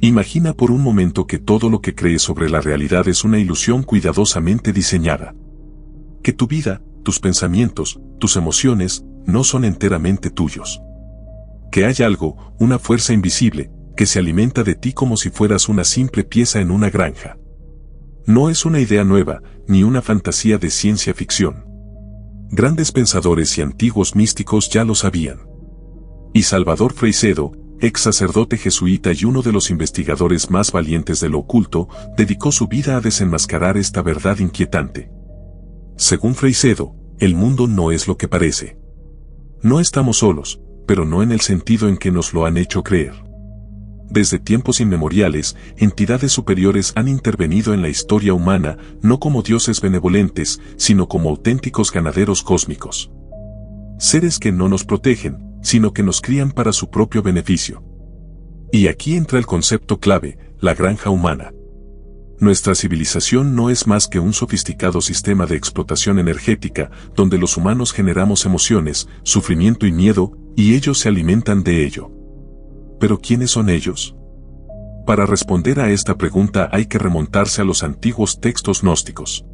Imagina por un momento que todo lo que crees sobre la realidad es una ilusión cuidadosamente diseñada. Que tu vida, tus pensamientos, tus emociones, no son enteramente tuyos. Que hay algo, una fuerza invisible, que se alimenta de ti como si fueras una simple pieza en una granja. No es una idea nueva, ni una fantasía de ciencia ficción. Grandes pensadores y antiguos místicos ya lo sabían. Y Salvador Freixedo, ex sacerdote jesuita y uno de los investigadores más valientes de lo oculto, dedicó su vida a desenmascarar esta verdad inquietante. Según Freixedo, el mundo no es lo que parece. No estamos solos, pero no en el sentido en que nos lo han hecho creer. Desde tiempos inmemoriales, entidades superiores han intervenido en la historia humana, no como dioses benevolentes, sino como auténticos ganaderos cósmicos. Seres que no nos protegen, sino que nos crían para su propio beneficio. Y aquí entra el concepto clave, la granja humana. Nuestra civilización no es más que un sofisticado sistema de explotación energética, donde los humanos generamos emociones, sufrimiento y miedo, y ellos se alimentan de ello. ¿Pero quiénes son ellos? Para responder a esta pregunta hay que remontarse a los antiguos textos gnósticos.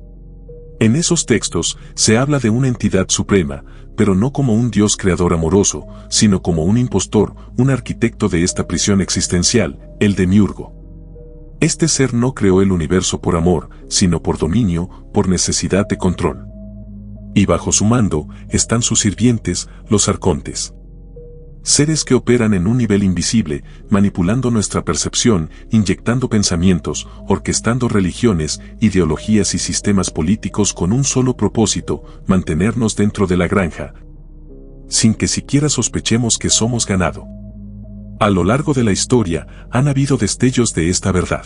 En esos textos se habla de una entidad suprema, pero no como un Dios creador amoroso, sino como un impostor, un arquitecto de esta prisión existencial, el demiurgo. Este ser no creó el universo por amor, sino por dominio, por necesidad de control. Y bajo su mando están sus sirvientes, los arcontes. Seres que operan en un nivel invisible, manipulando nuestra percepción, inyectando pensamientos, orquestando religiones, ideologías y sistemas políticos con un solo propósito, mantenernos dentro de la granja, sin que siquiera sospechemos que somos ganado. A lo largo de la historia, han habido destellos de esta verdad.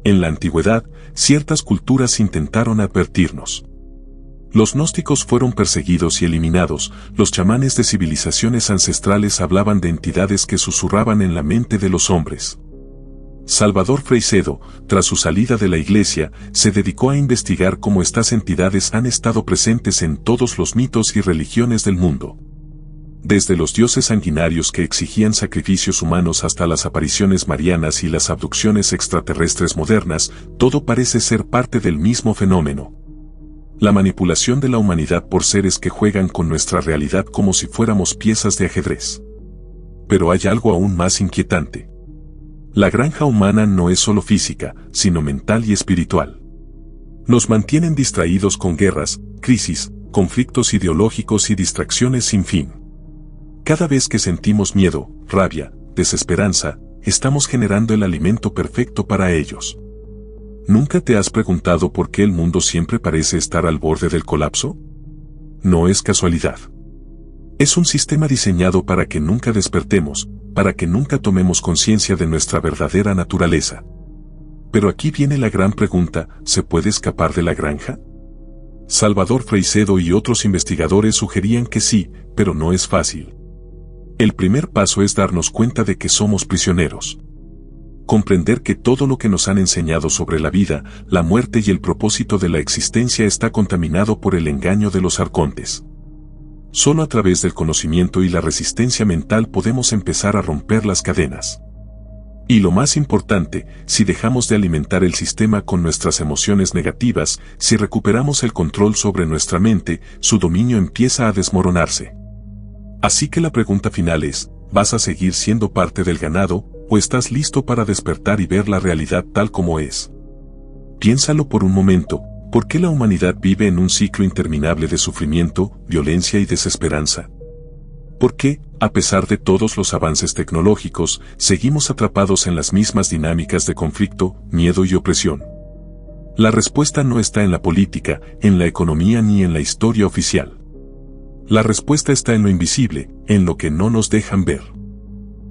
En la antigüedad, ciertas culturas intentaron advertirnos. Los gnósticos fueron perseguidos y eliminados, los chamanes de civilizaciones ancestrales hablaban de entidades que susurraban en la mente de los hombres. Salvador Freixedo, tras su salida de la iglesia, se dedicó a investigar cómo estas entidades han estado presentes en todos los mitos y religiones del mundo. Desde los dioses sanguinarios que exigían sacrificios humanos hasta las apariciones marianas y las abducciones extraterrestres modernas, todo parece ser parte del mismo fenómeno. La manipulación de la humanidad por seres que juegan con nuestra realidad como si fuéramos piezas de ajedrez. Pero hay algo aún más inquietante. La granja humana no es solo física, sino mental y espiritual. Nos mantienen distraídos con guerras, crisis, conflictos ideológicos y distracciones sin fin. Cada vez que sentimos miedo, rabia, desesperanza, estamos generando el alimento perfecto para ellos. ¿Nunca te has preguntado por qué el mundo siempre parece estar al borde del colapso? No es casualidad. Es un sistema diseñado para que nunca despertemos, para que nunca tomemos conciencia de nuestra verdadera naturaleza. Pero aquí viene la gran pregunta, ¿se puede escapar de la granja? Salvador Freixedo y otros investigadores sugerían que sí, pero no es fácil. El primer paso es darnos cuenta de que somos prisioneros. Comprender que todo lo que nos han enseñado sobre la vida, la muerte y el propósito de la existencia está contaminado por el engaño de los arcontes. Solo a través del conocimiento y la resistencia mental podemos empezar a romper las cadenas. Y lo más importante, si dejamos de alimentar el sistema con nuestras emociones negativas, si recuperamos el control sobre nuestra mente, su dominio empieza a desmoronarse. Así que la pregunta final es, ¿vas a seguir siendo parte del ganado, o estás listo para despertar y ver la realidad tal como es? Piénsalo por un momento, ¿por qué la humanidad vive en un ciclo interminable de sufrimiento, violencia y desesperanza? ¿Por qué, a pesar de todos los avances tecnológicos, seguimos atrapados en las mismas dinámicas de conflicto, miedo y opresión? La respuesta no está en la política, en la economía ni en la historia oficial. La respuesta está en lo invisible, en lo que no nos dejan ver.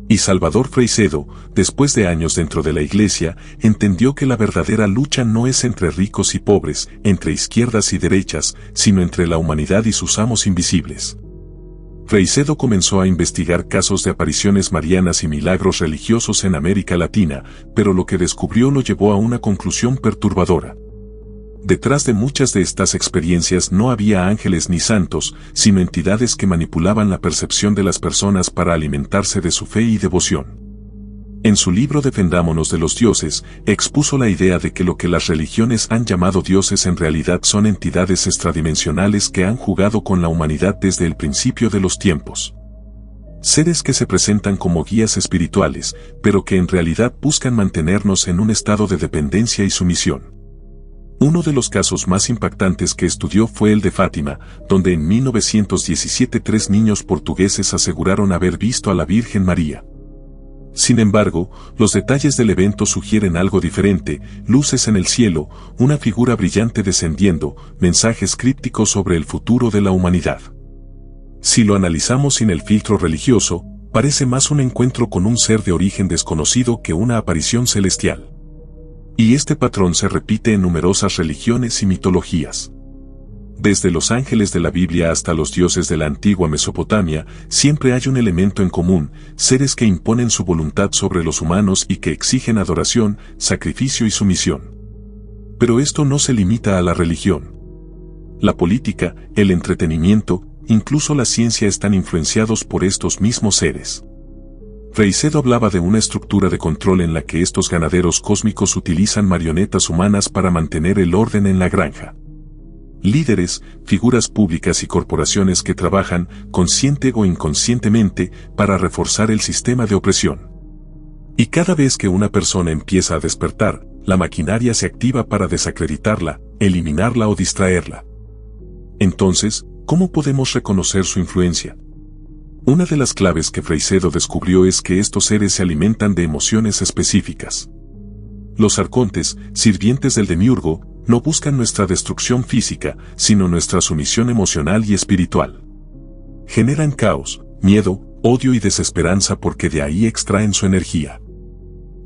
Y Salvador Freixedo, después de años dentro de la iglesia, entendió que la verdadera lucha no es entre ricos y pobres, entre izquierdas y derechas, sino entre la humanidad y sus amos invisibles. Freixedo comenzó a investigar casos de apariciones marianas y milagros religiosos en América Latina, pero lo que descubrió lo llevó a una conclusión perturbadora. Detrás de muchas de estas experiencias no había ángeles ni santos, sino entidades que manipulaban la percepción de las personas para alimentarse de su fe y devoción. En su libro Defendámonos de los dioses, expuso la idea de que lo que las religiones han llamado dioses en realidad son entidades extradimensionales que han jugado con la humanidad desde el principio de los tiempos. Seres que se presentan como guías espirituales, pero que en realidad buscan mantenernos en un estado de dependencia y sumisión. Uno de los casos más impactantes que estudió fue el de Fátima, donde en 1917 3 niños portugueses aseguraron haber visto a la Virgen María. Sin embargo, los detalles del evento sugieren algo diferente: luces en el cielo, una figura brillante descendiendo, mensajes crípticos sobre el futuro de la humanidad. Si lo analizamos sin el filtro religioso, parece más un encuentro con un ser de origen desconocido que una aparición celestial. Y este patrón se repite en numerosas religiones y mitologías. Desde los ángeles de la Biblia hasta los dioses de la antigua Mesopotamia, siempre hay un elemento en común: seres que imponen su voluntad sobre los humanos y que exigen adoración, sacrificio y sumisión. Pero esto no se limita a la religión. La política, el entretenimiento, incluso la ciencia están influenciados por estos mismos seres. Freysedo hablaba de una estructura de control en la que estos ganaderos cósmicos utilizan marionetas humanas para mantener el orden en la granja. Líderes, figuras públicas y corporaciones que trabajan, consciente o inconscientemente, para reforzar el sistema de opresión. Y cada vez que una persona empieza a despertar, la maquinaria se activa para desacreditarla, eliminarla o distraerla. Entonces, ¿cómo podemos reconocer su influencia? Una de las claves que Freysedo descubrió es que estos seres se alimentan de emociones específicas. Los arcontes, sirvientes del demiurgo, no buscan nuestra destrucción física, sino nuestra sumisión emocional y espiritual. Generan caos, miedo, odio y desesperanza porque de ahí extraen su energía.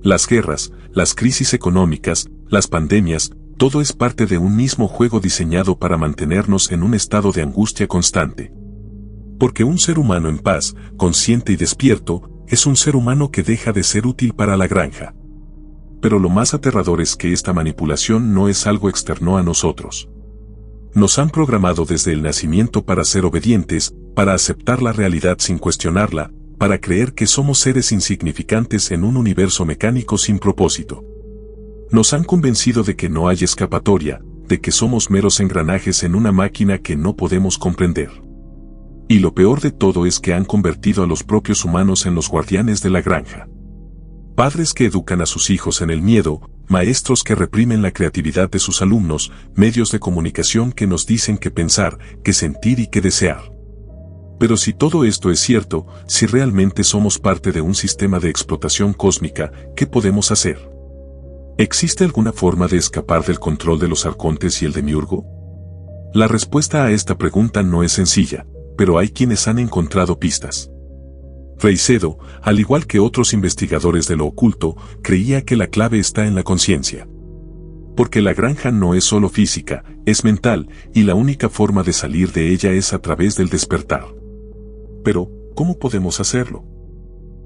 Las guerras, las crisis económicas, las pandemias, todo es parte de un mismo juego diseñado para mantenernos en un estado de angustia constante. Porque un ser humano en paz, consciente y despierto, es un ser humano que deja de ser útil para la granja. Pero lo más aterrador es que esta manipulación no es algo externo a nosotros. Nos han programado desde el nacimiento para ser obedientes, para aceptar la realidad sin cuestionarla, para creer que somos seres insignificantes en un universo mecánico sin propósito. Nos han convencido de que no hay escapatoria, de que somos meros engranajes en una máquina que no podemos comprender. Y lo peor de todo es que han convertido a los propios humanos en los guardianes de la granja. Padres que educan a sus hijos en el miedo, maestros que reprimen la creatividad de sus alumnos, medios de comunicación que nos dicen qué pensar, qué sentir y qué desear. Pero si todo esto es cierto, si realmente somos parte de un sistema de explotación cósmica, ¿qué podemos hacer? ¿Existe alguna forma de escapar del control de los arcontes y el demiurgo? La respuesta a esta pregunta no es sencilla, pero hay quienes han encontrado pistas. Freysedo, al igual que otros investigadores de lo oculto, creía que la clave está en la conciencia. Porque la granja no es solo física, es mental, y la única forma de salir de ella es a través del despertar. Pero, ¿cómo podemos hacerlo?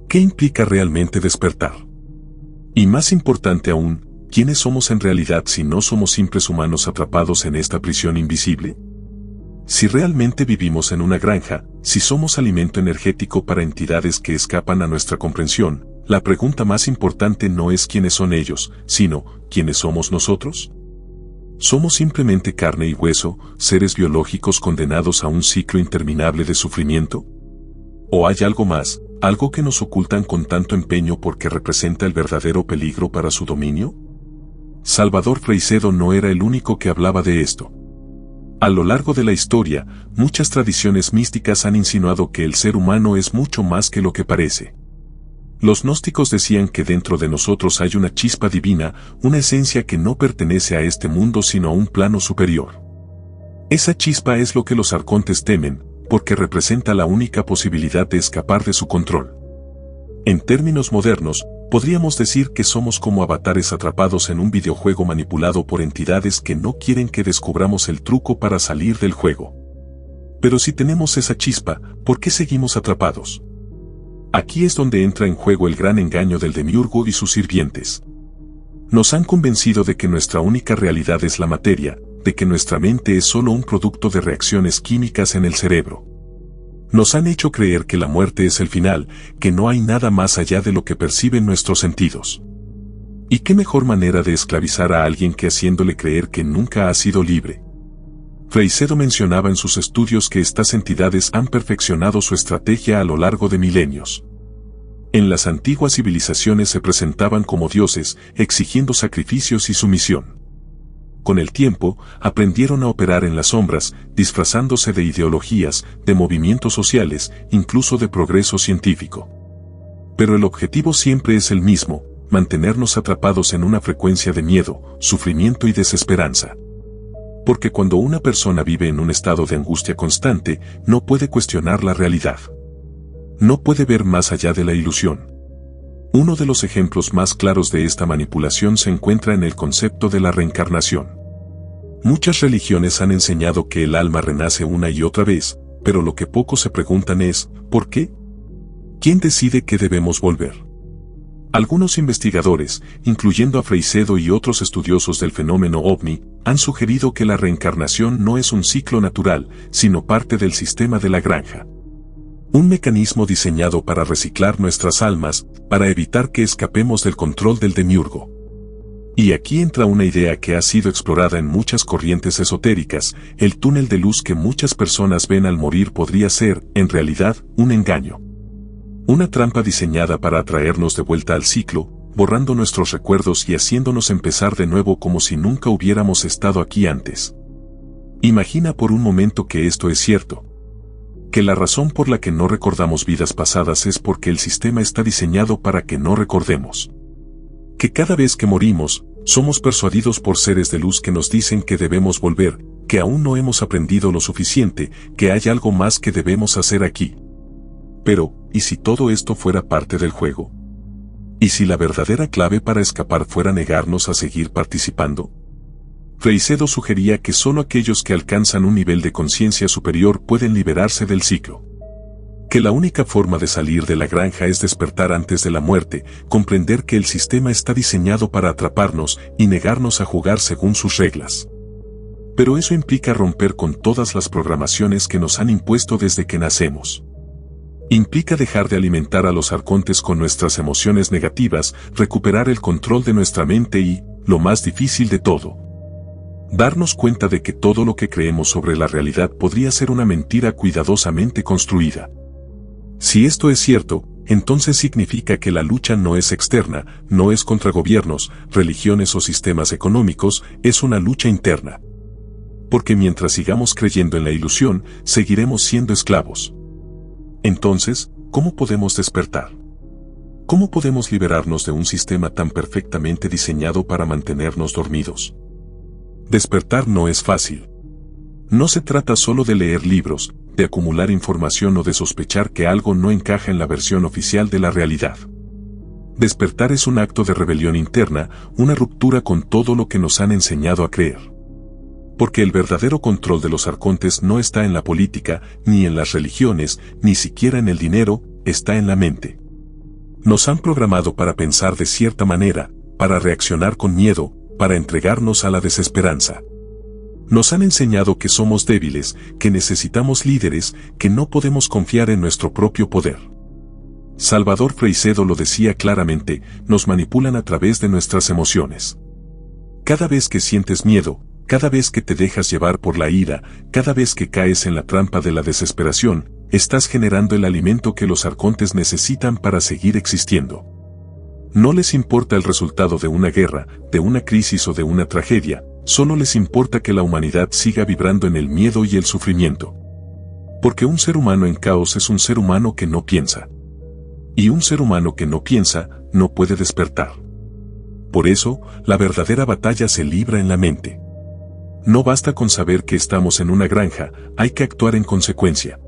¿Qué implica realmente despertar? Y más importante aún, ¿quiénes somos en realidad si no somos simples humanos atrapados en esta prisión invisible? Si realmente vivimos en una granja, si somos alimento energético para entidades que escapan a nuestra comprensión, la pregunta más importante no es quiénes son ellos, sino ¿quiénes somos nosotros? ¿Somos simplemente carne y hueso, seres biológicos condenados a un ciclo interminable de sufrimiento? ¿O hay algo más, algo que nos ocultan con tanto empeño porque representa el verdadero peligro para su dominio? Salvador Freysedo no era el único que hablaba de esto. A lo largo de la historia, muchas tradiciones místicas han insinuado que el ser humano es mucho más que lo que parece. Los gnósticos decían que dentro de nosotros hay una chispa divina, una esencia que no pertenece a este mundo sino a un plano superior. Esa chispa es lo que los arcontes temen, porque representa la única posibilidad de escapar de su control. En términos modernos, podríamos decir que somos como avatares atrapados en un videojuego manipulado por entidades que no quieren que descubramos el truco para salir del juego. Pero si tenemos esa chispa, ¿por qué seguimos atrapados? Aquí es donde entra en juego el gran engaño del demiurgo y sus sirvientes. Nos han convencido de que nuestra única realidad es la materia, de que nuestra mente es solo un producto de reacciones químicas en el cerebro. Nos han hecho creer que la muerte es el final, que no hay nada más allá de lo que perciben nuestros sentidos. ¿Y qué mejor manera de esclavizar a alguien que haciéndole creer que nunca ha sido libre? Freixedo mencionaba en sus estudios que estas entidades han perfeccionado su estrategia a lo largo de milenios. En las antiguas civilizaciones se presentaban como dioses, exigiendo sacrificios y sumisión. Con el tiempo, aprendieron a operar en las sombras, disfrazándose de ideologías, de movimientos sociales, incluso de progreso científico. Pero el objetivo siempre es el mismo: mantenernos atrapados en una frecuencia de miedo, sufrimiento y desesperanza. Porque cuando una persona vive en un estado de angustia constante, no puede cuestionar la realidad. No puede ver más allá de la ilusión. Uno de los ejemplos más claros de esta manipulación se encuentra en el concepto de la reencarnación. Muchas religiones han enseñado que el alma renace una y otra vez, pero lo que pocos se preguntan es, ¿por qué? ¿Quién decide que debemos volver? Algunos investigadores, incluyendo a Freixedo y otros estudiosos del fenómeno OVNI, han sugerido que la reencarnación no es un ciclo natural, sino parte del sistema de la granja. Un mecanismo diseñado para reciclar nuestras almas, para evitar que escapemos del control del demiurgo. Y aquí entra una idea que ha sido explorada en muchas corrientes esotéricas: el túnel de luz que muchas personas ven al morir podría ser, en realidad, un engaño. Una trampa diseñada para atraernos de vuelta al ciclo, borrando nuestros recuerdos y haciéndonos empezar de nuevo como si nunca hubiéramos estado aquí antes. Imagina por un momento que esto es cierto. Que la razón por la que no recordamos vidas pasadas es porque el sistema está diseñado para que no recordemos. Que cada vez que morimos, somos persuadidos por seres de luz que nos dicen que debemos volver, que aún no hemos aprendido lo suficiente, que hay algo más que debemos hacer aquí. Pero, ¿y si todo esto fuera parte del juego? ¿Y si la verdadera clave para escapar fuera negarnos a seguir participando? Freixedo sugería que solo aquellos que alcanzan un nivel de conciencia superior pueden liberarse del ciclo. Que la única forma de salir de la granja es despertar antes de la muerte, comprender que el sistema está diseñado para atraparnos y negarnos a jugar según sus reglas. Pero eso implica romper con todas las programaciones que nos han impuesto desde que nacemos. Implica dejar de alimentar a los arcontes con nuestras emociones negativas, recuperar el control de nuestra mente y, lo más difícil de todo, darnos cuenta de que todo lo que creemos sobre la realidad podría ser una mentira cuidadosamente construida. Si esto es cierto, entonces significa que la lucha no es externa, no es contra gobiernos, religiones o sistemas económicos, es una lucha interna. Porque mientras sigamos creyendo en la ilusión, seguiremos siendo esclavos. Entonces, ¿cómo podemos despertar? ¿Cómo podemos liberarnos de un sistema tan perfectamente diseñado para mantenernos dormidos? Despertar no es fácil. No se trata solo de leer libros, de acumular información o de sospechar que algo no encaja en la versión oficial de la realidad. Despertar es un acto de rebelión interna, una ruptura con todo lo que nos han enseñado a creer. Porque el verdadero control de los arcontes no está en la política, ni en las religiones, ni siquiera en el dinero, está en la mente. Nos han programado para pensar de cierta manera, para reaccionar con miedo, para entregarnos a la desesperanza. Nos han enseñado que somos débiles, que necesitamos líderes, que no podemos confiar en nuestro propio poder. Salvador Freixedo lo decía claramente: nos manipulan a través de nuestras emociones. Cada vez que sientes miedo, cada vez que te dejas llevar por la ira, cada vez que caes en la trampa de la desesperación, estás generando el alimento que los arcontes necesitan para seguir existiendo. No les importa el resultado de una guerra, de una crisis o de una tragedia, solo les importa que la humanidad siga vibrando en el miedo y el sufrimiento. Porque un ser humano en caos es un ser humano que no piensa. Y un ser humano que no piensa, no puede despertar. Por eso, la verdadera batalla se libra en la mente. No basta con saber que estamos en una granja, hay que actuar en consecuencia.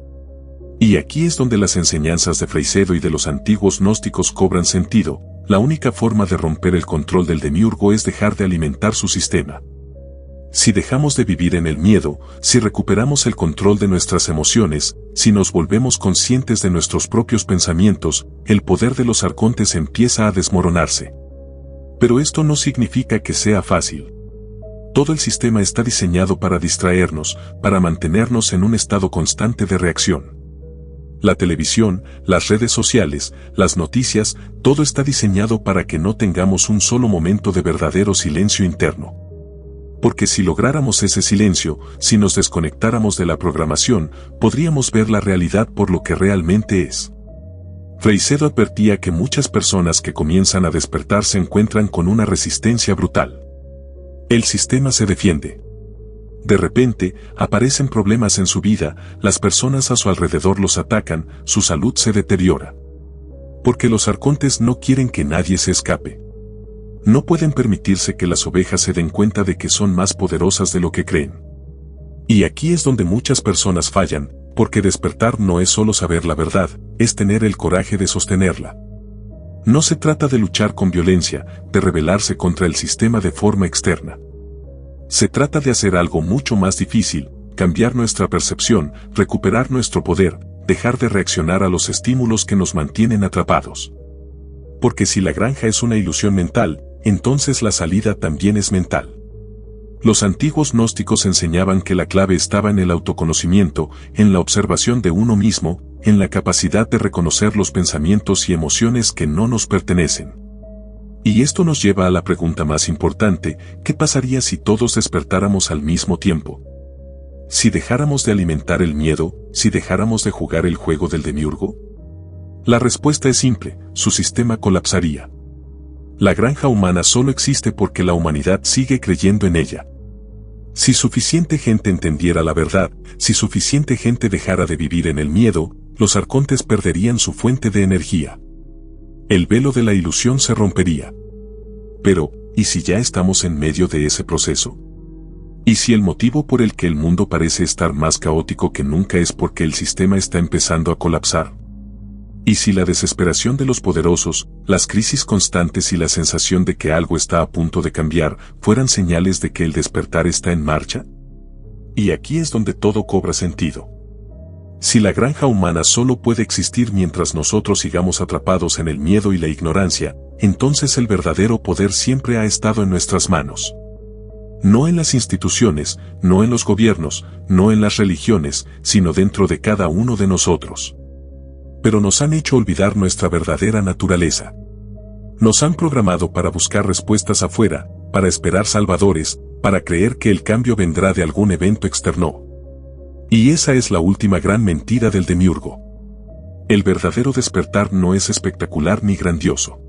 Y aquí es donde las enseñanzas de Freixedo y de los antiguos gnósticos cobran sentido. La única forma de romper el control del demiurgo es dejar de alimentar su sistema. Si dejamos de vivir en el miedo, si recuperamos el control de nuestras emociones, si nos volvemos conscientes de nuestros propios pensamientos, el poder de los arcontes empieza a desmoronarse. Pero esto no significa que sea fácil. Todo el sistema está diseñado para distraernos, para mantenernos en un estado constante de reacción. La televisión, las redes sociales, las noticias, todo está diseñado para que no tengamos un solo momento de verdadero silencio interno. Porque si lográramos ese silencio, si nos desconectáramos de la programación, podríamos ver la realidad por lo que realmente es. Freixedo advertía que muchas personas que comienzan a despertar se encuentran con una resistencia brutal. El sistema se defiende. De repente, aparecen problemas en su vida, las personas a su alrededor los atacan, su salud se deteriora. Porque los arcontes no quieren que nadie se escape. No pueden permitirse que las ovejas se den cuenta de que son más poderosas de lo que creen. Y aquí es donde muchas personas fallan, porque despertar no es solo saber la verdad, es tener el coraje de sostenerla. No se trata de luchar con violencia, de rebelarse contra el sistema de forma externa. Se trata de hacer algo mucho más difícil, cambiar nuestra percepción, recuperar nuestro poder, dejar de reaccionar a los estímulos que nos mantienen atrapados. Porque si la granja es una ilusión mental, entonces la salida también es mental. Los antiguos gnósticos enseñaban que la clave estaba en el autoconocimiento, en la observación de uno mismo, en la capacidad de reconocer los pensamientos y emociones que no nos pertenecen. Y esto nos lleva a la pregunta más importante: ¿qué pasaría si todos despertáramos al mismo tiempo? Si dejáramos de alimentar el miedo, si dejáramos de jugar el juego del demiurgo. La respuesta es simple: su sistema colapsaría. La granja humana solo existe porque la humanidad sigue creyendo en ella. Si suficiente gente entendiera la verdad, si suficiente gente dejara de vivir en el miedo, los arcontes perderían su fuente de energía. El velo de la ilusión se rompería. Pero, ¿y si ya estamos en medio de ese proceso? ¿Y si el motivo por el que el mundo parece estar más caótico que nunca es porque el sistema está empezando a colapsar? ¿Y si la desesperación de los poderosos, las crisis constantes y la sensación de que algo está a punto de cambiar fueran señales de que el despertar está en marcha? Y aquí es donde todo cobra sentido. Si la granja humana solo puede existir mientras nosotros sigamos atrapados en el miedo y la ignorancia, entonces el verdadero poder siempre ha estado en nuestras manos. No en las instituciones, no en los gobiernos, no en las religiones, sino dentro de cada uno de nosotros. Pero nos han hecho olvidar nuestra verdadera naturaleza. Nos han programado para buscar respuestas afuera, para esperar salvadores, para creer que el cambio vendrá de algún evento externo. Y esa es la última gran mentira del demiurgo. El verdadero despertar no es espectacular ni grandioso.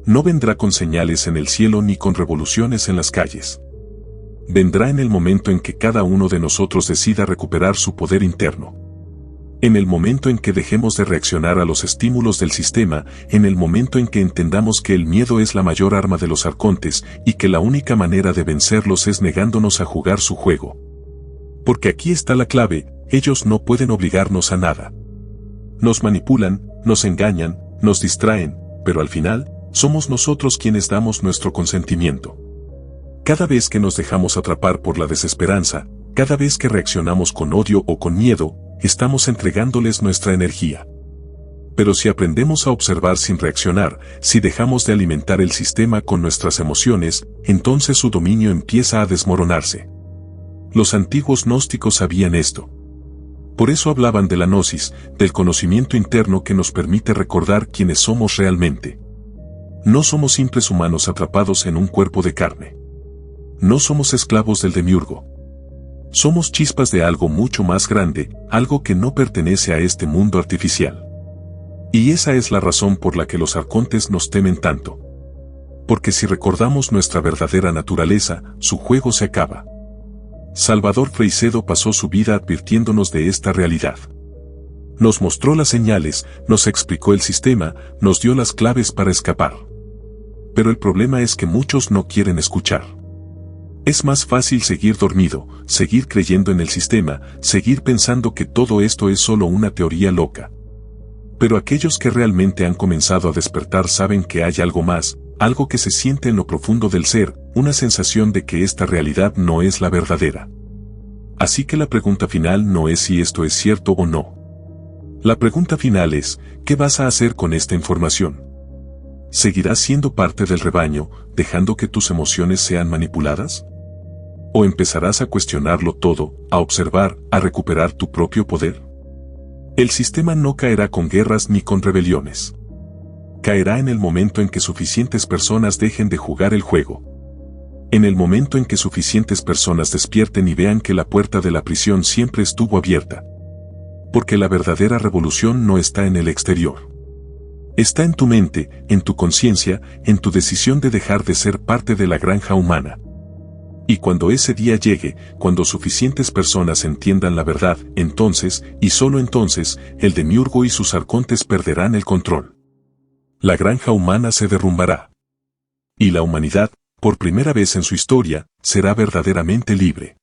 No vendrá con señales en el cielo ni con revoluciones en las calles. Vendrá en el momento en que cada uno de nosotros decida recuperar su poder interno. En el momento en que dejemos de reaccionar a los estímulos del sistema, en el momento en que entendamos que el miedo es la mayor arma de los arcontes y que la única manera de vencerlos es negándonos a jugar su juego. Porque aquí está la clave: ellos no pueden obligarnos a nada. Nos manipulan, nos engañan, nos distraen, pero al final, somos nosotros quienes damos nuestro consentimiento. Cada vez que nos dejamos atrapar por la desesperanza, cada vez que reaccionamos con odio o con miedo, estamos entregándoles nuestra energía. Pero si aprendemos a observar sin reaccionar, si dejamos de alimentar el sistema con nuestras emociones, entonces su dominio empieza a desmoronarse. Los antiguos gnósticos sabían esto. Por eso hablaban de la gnosis, del conocimiento interno que nos permite recordar quiénes somos realmente. No somos simples humanos atrapados en un cuerpo de carne. No somos esclavos del demiurgo. Somos chispas de algo mucho más grande, algo que no pertenece a este mundo artificial. Y esa es la razón por la que los arcontes nos temen tanto. Porque si recordamos nuestra verdadera naturaleza, su juego se acaba. Salvador Freixedo pasó su vida advirtiéndonos de esta realidad. Nos mostró las señales, nos explicó el sistema, nos dio las claves para escapar. Pero el problema es que muchos no quieren escuchar. Es más fácil seguir dormido, seguir creyendo en el sistema, seguir pensando que todo esto es solo una teoría loca. Pero aquellos que realmente han comenzado a despertar saben que hay algo más, algo que se siente en lo profundo del ser, una sensación de que esta realidad no es la verdadera. Así que la pregunta final no es si esto es cierto o no. La pregunta final es: ¿qué vas a hacer con esta información? ¿Seguirás siendo parte del rebaño, dejando que tus emociones sean manipuladas? ¿O empezarás a cuestionarlo todo, a observar, a recuperar tu propio poder? El sistema no caerá con guerras ni con rebeliones. Caerá en el momento en que suficientes personas dejen de jugar el juego. En el momento en que suficientes personas despierten y vean que la puerta de la prisión siempre estuvo abierta. Porque la verdadera revolución no está en el exterior. Está en tu mente, en tu conciencia, en tu decisión de dejar de ser parte de la granja humana. Y cuando ese día llegue, cuando suficientes personas entiendan la verdad, entonces, y solo entonces, el demiurgo y sus arcontes perderán el control. La granja humana se derrumbará. Y la humanidad, por primera vez en su historia, será verdaderamente libre.